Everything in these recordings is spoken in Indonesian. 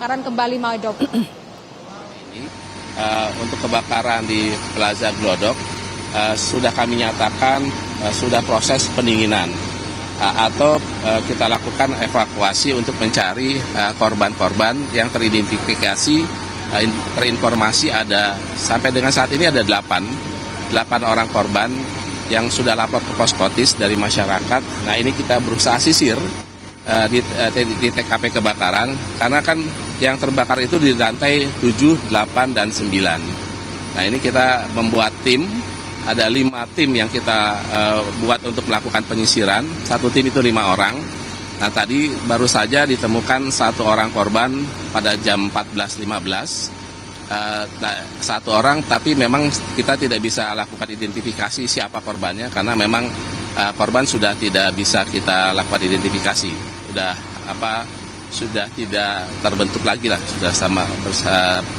Kebakaran kembali Maldop. Untuk kebakaran di Plaza Glodok sudah kami nyatakan sudah proses pendinginan atau kita lakukan evakuasi untuk mencari korban-korban yang teridentifikasi, terinformasi ada sampai dengan saat ini ada 8 orang korban yang sudah lapor ke Poskotis dari masyarakat. Nah, ini kita berusaha sisir di TKP kebakaran karena kan yang terbakar itu di lantai 7, 8, dan 9. Nah, ini kita membuat tim, ada 5 tim yang kita buat untuk melakukan penyisiran. Satu tim itu 5 orang. Nah, tadi baru saja ditemukan 1 orang korban pada jam 14.15. 1 orang, tapi memang kita tidak bisa lakukan identifikasi siapa korbannya karena memang korban sudah tidak bisa kita lakukan identifikasi, sudah tidak terbentuk lagi lah, sudah sama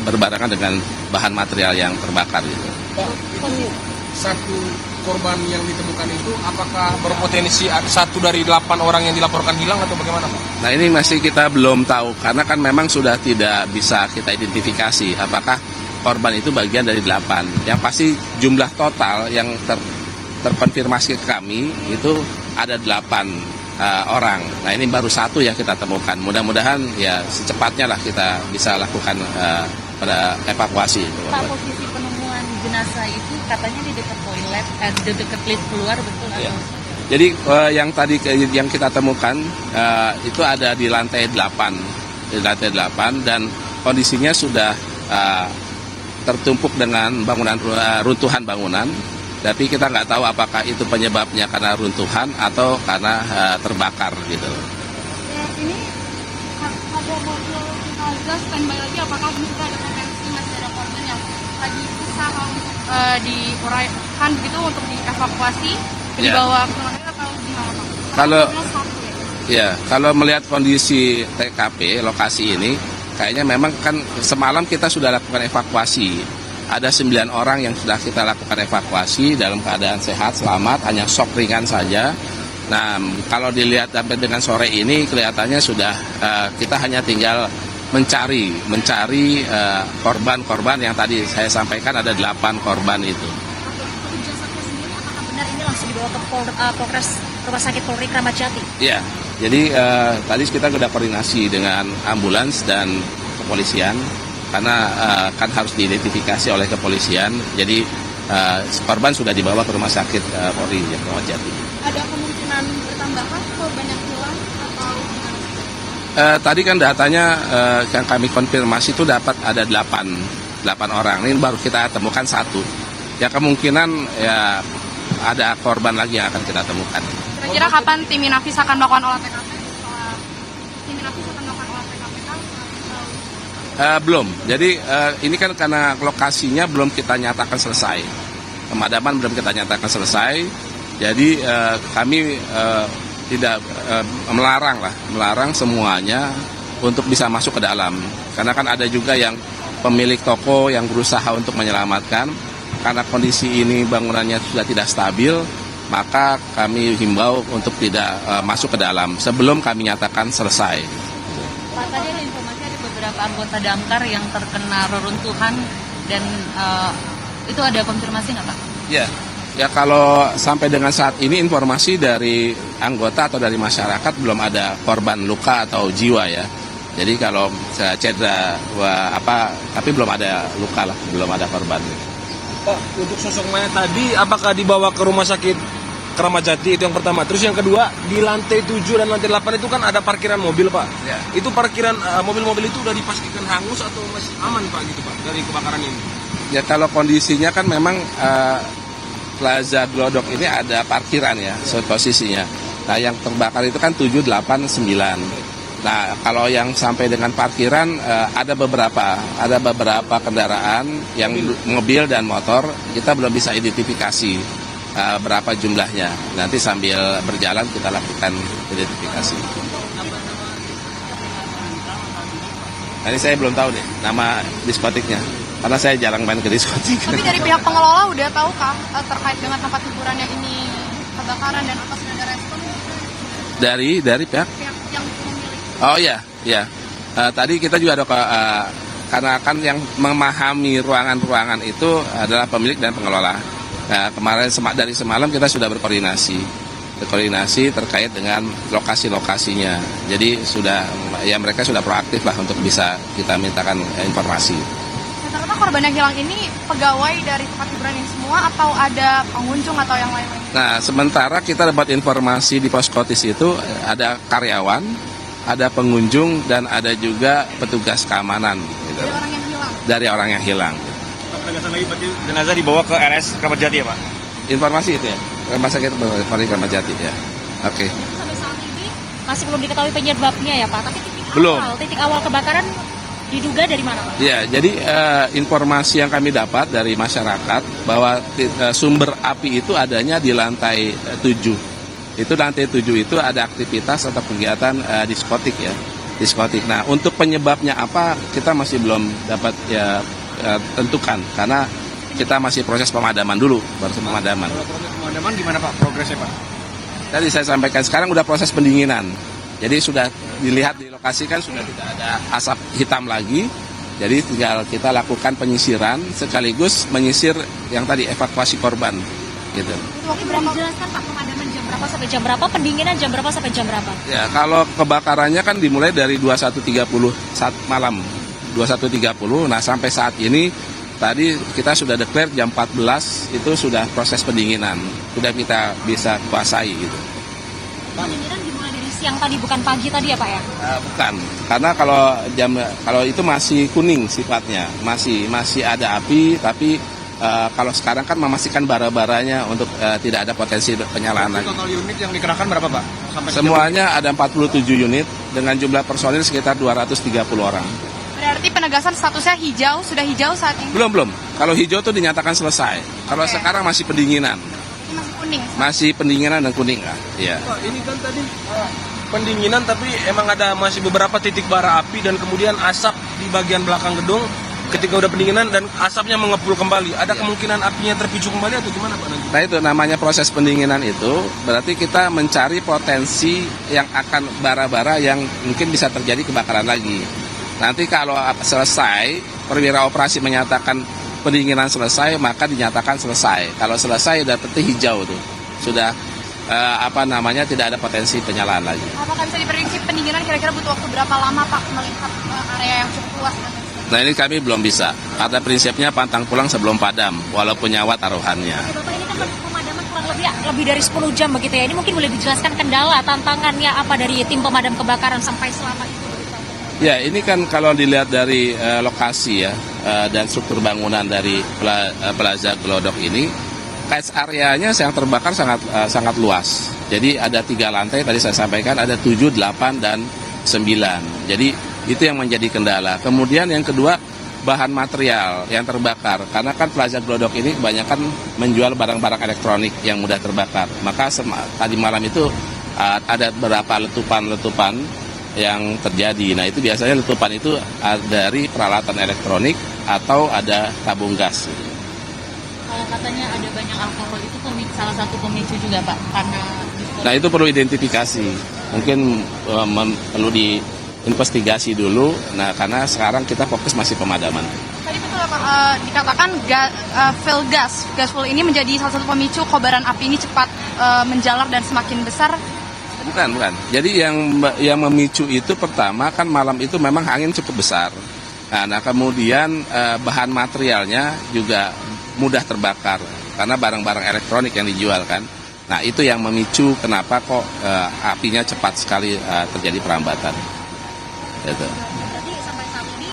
berbarengan dengan bahan material yang terbakar gitu. Pak, itu 1 korban yang ditemukan itu apakah berpotensi 1 dari 8 orang yang dilaporkan hilang atau bagaimana, Pak? Nah, ini masih kita belum tahu karena kan memang sudah tidak bisa kita identifikasi apakah korban itu bagian dari 8. Yang pasti jumlah total yang terkonfirmasi ke kami itu ada 8 orang. Nah, ini baru 1 yang kita temukan. Mudah-mudahan ya secepatnya lah kita bisa lakukan pada evakuasi. Pak, posisi penemuan jenazah itu katanya di dekat toilet, di dekat lift keluar, betul atau? Ya. Jadi yang kita temukan itu ada di lantai 8, dan kondisinya sudah tertumpuk dengan runtuhan bangunan. Tapi kita nggak tahu apakah itu penyebabnya karena runtuhan atau karena terbakar gitu. Ya, ini ada mobil jenazah standby lagi, apakah juga ada potensi masih ada korban yang tadi usaha untuk diuraikan begitu untuk dievakuasi, dibawa ke rumah sakit atau gimana, Pak? Kalau melihat kondisi TKP lokasi ini, kayaknya memang kan semalam kita sudah lakukan evakuasi. Ada 9 orang yang sudah kita lakukan evakuasi dalam keadaan sehat, selamat, hanya shock ringan saja. Nah, kalau dilihat sampai dengan sore ini kelihatannya sudah kita hanya tinggal mencari korban-korban yang tadi saya sampaikan ada 8 korban itu. Untuk jasadnya sendiri, apakah benar ini langsung dibawa ke Polres Rumah Sakit Polri Kramat Jati? Iya, jadi tadi kita sudah koordinasi dengan ambulans dan kepolisian karena kan harus diidentifikasi oleh kepolisian. Jadi korban sudah dibawa ke Rumah Sakit Polri Kramat Jati. Ada kemungkinan bertambahan korban yang hilang atau Tadi kan datanya yang kami konfirmasi itu dapat ada 8 orang. Ini baru kita temukan 1. Ya kemungkinan ya ada korban lagi yang akan kita temukan. Kira-kira kapan tim Inafis akan melakukan olah TKP? Setelah tim Inafis akan melakukan olah TKP kan? Belum. Jadi ini kan karena lokasinya belum kita nyatakan selesai. Pemadaman belum kita nyatakan selesai. Jadi kami tidak melarang semuanya untuk bisa masuk ke dalam. Karena kan ada juga yang pemilik toko yang berusaha untuk menyelamatkan. Karena kondisi ini bangunannya sudah tidak stabil, maka kami himbau untuk tidak masuk ke dalam sebelum kami nyatakan selesai. Pak, tadi ada informasi ada beberapa anggota damkar yang terkena reruntuhan dan itu ada konfirmasi nggak, Pak? Ya kalau sampai dengan saat ini informasi dari anggota atau dari masyarakat belum ada korban luka atau jiwa ya. Jadi kalau cedera tapi belum ada luka lah, belum ada korban. Pak, untuk sosok mayat tadi apakah dibawa ke Rumah Sakit Kramat Jati, itu yang pertama. Terus yang kedua, di lantai 7 dan lantai 8 itu kan ada parkiran mobil, Pak. Ya. Itu parkiran mobil-mobil itu udah dipastikan hangus atau masih aman, Pak, gitu, Pak, dari kebakaran ini? Ya, kalau kondisinya kan memang Plaza Glodok ini ada parkiran ya, posisinya. Nah, yang terbakar itu kan 7, 8, 9. Nah, kalau yang sampai dengan parkiran ada beberapa kendaraan yang mobil dan motor, kita belum bisa identifikasi berapa jumlahnya. Nanti sambil berjalan kita lakukan identifikasi. Nah, ini saya belum tahu deh nama diskotiknya, karena saya jarang main ke diskotik. Tapi dari pihak pengelola udah tahu kah terkait dengan tempat hiburan yang ini kebakaran dan apa sudah ada respon? Dari pihak? Pihak yang memiliki. Oh iya. Tadi kita juga ada karena kan yang memahami ruangan-ruangan itu adalah pemilik dan pengelola. Nah, kemarin dari semalam kita sudah berkoordinasi terkait dengan lokasi-lokasinya. Jadi mereka sudah proaktif lah untuk bisa kita mintakan informasi. Rata-rata korban yang hilang ini pegawai dari tempat hiburan ini semua atau ada pengunjung atau yang lain-lain? Nah, sementara kita dapat informasi di Poskotis itu ada karyawan, ada pengunjung, dan ada juga petugas keamanan. Gitu. Dari orang yang hilang? Dari orang yang hilang. Penegasan lagi berarti jenazah dibawa ke RS Kramat Jati ya Pak? Informasi itu ya, rumah sakit Kramat Jati ya. Oke. Sampai saat ini masih belum diketahui penyebabnya ya Pak, tapi Belum. titik awal kebakaran diduga dari mana Pak? Ya, jadi informasi yang kami dapat dari masyarakat bahwa sumber api itu adanya di lantai 7. Itu lantai 7 itu ada aktivitas atau kegiatan diskotik ya. Diskotik. Nah, untuk penyebabnya apa kita masih belum dapat tentukan karena kita masih proses pemadaman dulu, baru pemadaman. Kalau proses pemadaman gimana Pak progresnya Pak? Tadi saya sampaikan sekarang udah proses pendinginan. Jadi sudah dilihat di lokasi kan sudah tidak ada asap hitam lagi. Jadi tinggal kita lakukan penyisiran sekaligus menyisir yang tadi evakuasi korban gitu. Mungkin boleh dijelaskan Pak pemadaman jam berapa sampai jam berapa, pendinginan jam berapa sampai jam berapa? Ya, kalau kebakarannya kan dimulai dari 21.30 saat malam. 21.30. Nah, sampai saat ini tadi kita sudah declare jam 14 itu sudah proses pendinginan. Sudah kita bisa kuasai gitu. Pendinginan dimulai dari siang tadi, bukan pagi tadi ya Pak ya? Bukan, karena kalau itu masih kuning sifatnya, masih ada api, tapi kalau sekarang kan memastikan bara-baranya untuk tidak ada potensi penyalaan lagi. Total unit yang dikerahkan berapa Pak? Semuanya ada 47 unit dengan jumlah personil sekitar 230 orang. Berarti penegasan statusnya hijau, sudah hijau saat ini? Belum. Kalau hijau itu dinyatakan selesai. Kalau sekarang masih pendinginan. Ini masih kuning? Masih pendinginan dan kuning lah. Iya. Pak, ini kan tadi pendinginan tapi emang ada masih beberapa titik bara api dan kemudian asap di bagian belakang gedung ketika udah pendinginan dan asapnya mengepul kembali. Ada kemungkinan apinya terpicu kembali atau gimana Pak nanti? Nah itu namanya proses pendinginan itu berarti kita mencari potensi yang akan bara-bara yang mungkin bisa terjadi kebakaran lagi. Nanti kalau selesai, perwira operasi menyatakan pendinginan selesai, maka dinyatakan selesai. Kalau selesai udah tentu hijau tuh. Sudah tidak ada potensi penyalaan lagi. Apakah bisa diprediksi pendinginan kira-kira butuh waktu berapa lama Pak melihat area yang cukup luas? Nah ini kami belum bisa. Karena prinsipnya pantang pulang sebelum padam, walaupun nyawa taruhannya. Oke, Bapak, ini kan pemadaman kurang lebih dari 10 jam begitu ya. Ini mungkin boleh dijelaskan kendala, tantangannya apa dari tim pemadam kebakaran sampai selama itu? Ya, ini kan kalau dilihat dari lokasi ya dan struktur bangunan dari Plaza Glodok ini, rest areanya yang terbakar sangat luas. Jadi ada 3 lantai, tadi saya sampaikan ada 7, 8, dan 9. Jadi itu yang menjadi kendala. Kemudian yang kedua, bahan material yang terbakar. Karena kan Plaza Glodok ini kebanyakan menjual barang-barang elektronik yang mudah terbakar. Maka tadi malam itu ada beberapa letupan yang terjadi. Nah itu biasanya letupan itu dari peralatan elektronik atau ada tabung gas. Kalau katanya ada banyak alkohol, itu salah satu pemicu juga Pak, karena... Nah itu perlu identifikasi, mungkin perlu diinvestigasi dulu. Nah karena sekarang kita fokus masih pemadaman. Tadi betul Pak, dikatakan gas fuel ini menjadi salah satu pemicu kobaran api ini cepat menjalar dan semakin besar. Bukan. Jadi yang memicu itu pertama kan malam itu memang angin cukup besar. Nah kemudian bahan materialnya juga mudah terbakar karena barang-barang elektronik yang dijual kan. Nah itu yang memicu kenapa kok apinya cepat sekali terjadi perambatan. Gitu. Berarti sampai saat ini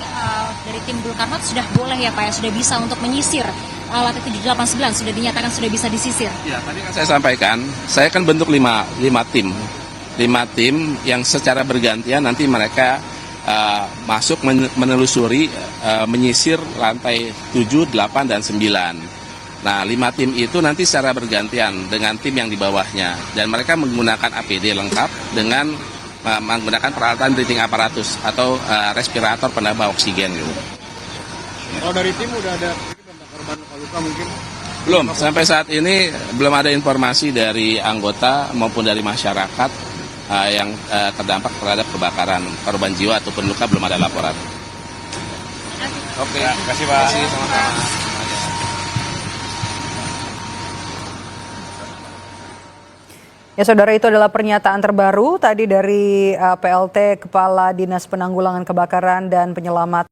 dari tim Bulkarmat sudah boleh ya Pak ya, sudah bisa untuk menyisir lantai 789 sudah dinyatakan sudah bisa disisir. Ya tadi kan saya sampaikan, saya kan bentuk 5 tim yang secara bergantian nanti mereka masuk menelusuri menyisir lantai 7, 8, dan 9. Nah 5 tim itu nanti secara bergantian dengan tim yang di bawahnya dan mereka menggunakan APD lengkap dengan menggunakan peralatan breathing apparatus atau respirator penambah oksigen gitu. Kalau dari tim udah ada korban luka mungkin? Belum, sampai saat ini belum ada informasi dari anggota maupun dari masyarakat yang terdampak terhadap kebakaran. Korban jiwa ataupun luka belum ada laporan. Oke, terima kasih Pak. Terima kasih, sama-sama. Ya saudara, itu adalah pernyataan terbaru tadi dari PLT Kepala Dinas Penanggulangan Kebakaran dan Penyelamatan